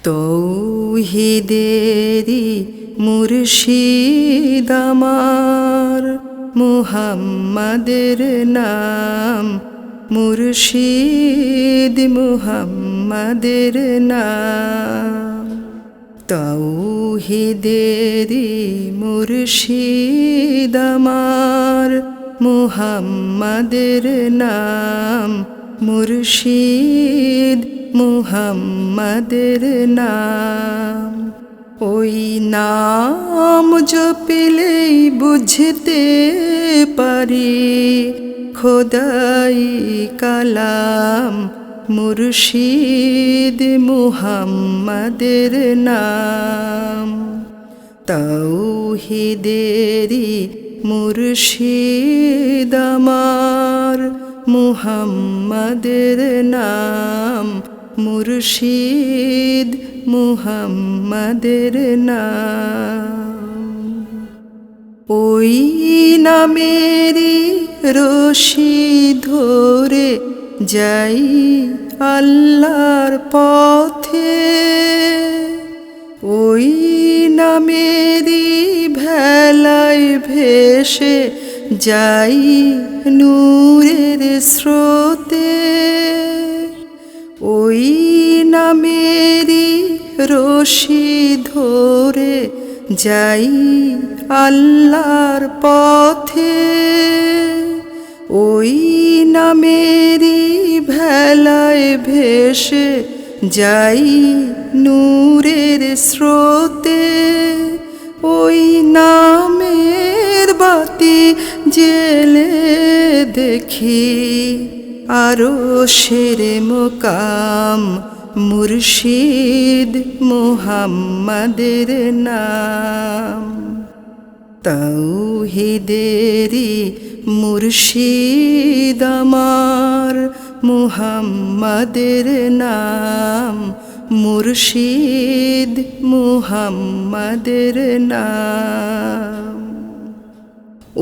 তৌহিদেরি মুর্শিদ আমার, মুহাম্মাদের নাম মুর্শিদ, মুহাম্মাদের নাম। তৌহিদেরি মুর্শিদ আমার, মুহাম্মাদের নাম মুর্শিদ, মুহাম্মাদের নাম। ওই নাম জপিলেই বুঝতে পারি খোদাই কালাম মুর্শিদ, মুহাম্মাদের নাম। তৌহিদেরি মুর্শিদ আমার, মুহাম্মাদের নাম মুর্শিদ, মুহাম্মাদের নাম। ওই নামেরই রশি ধরে যাই আল্লাহর পথে, ওই নামেরই ভেলায় ভেসে যাই নূরের স্রোতে। ওই নামেরই রশি ধরে যাই আল্লাহর পথে, ওই নামেরই ভেলায় ভেসে যাই নূরের স্রোতে। ওই নামের বাতি জেলে দেখি আরশের মুকাম মুর্শিদ, মুহাম্মাদের নাম। তৌহিদেরি মুর্শিদ আমার, মুহাম্মাদের নাম মুর্শিদ, মুহাম্মাদের নাম।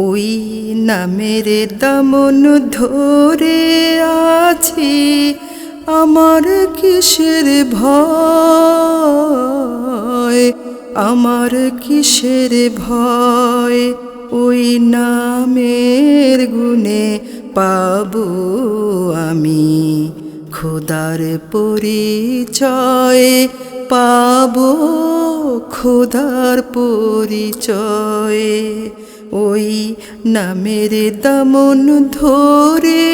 ওই নামের দামন ধরে আছি, আমার কিসের ভয়, আমার কিসের ভয়। ওই নামের গুণে পাবো আমি খোদার পরিচয়, পাবো খোদার পরিচয়। ওই নামের দামন ধরে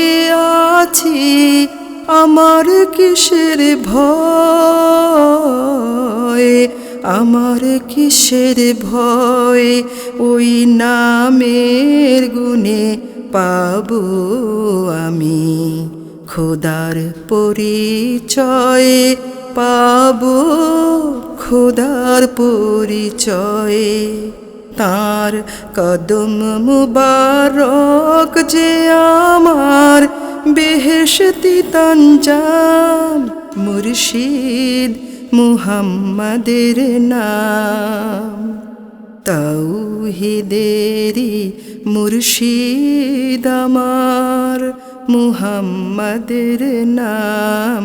আছি, আমার কিসের ভয়, আমার কিসের ভয়। ওই নামের গুণে পাবো আমি খোদার পরিচয়, পাবো খোদার পরিচয়। তার কদম মুবারক যে আমার বেহেশতি তানজাম মুর্শিদ, মুহাম্মাদের নাম। তৌহিদেরি মুর্শিদ আমার, মুহাম্মাদের নাম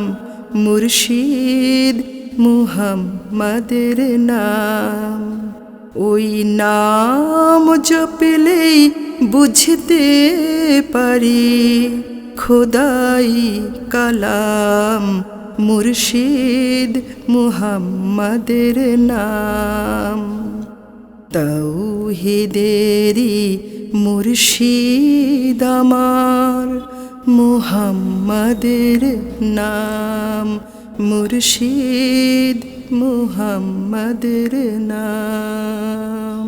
মুর্শিদ, মুহাম্মাদের নাম। ওই নাম জপলেই বুঝতে পারি খোদাই কালাম মুর্শিদ, মুহাম্মাদের নাম। তৌহিদেরি মুর্শিদ আমার, মুহাম্মাদের নাম মুর্শিদ, মুহাম্মাদের নাম।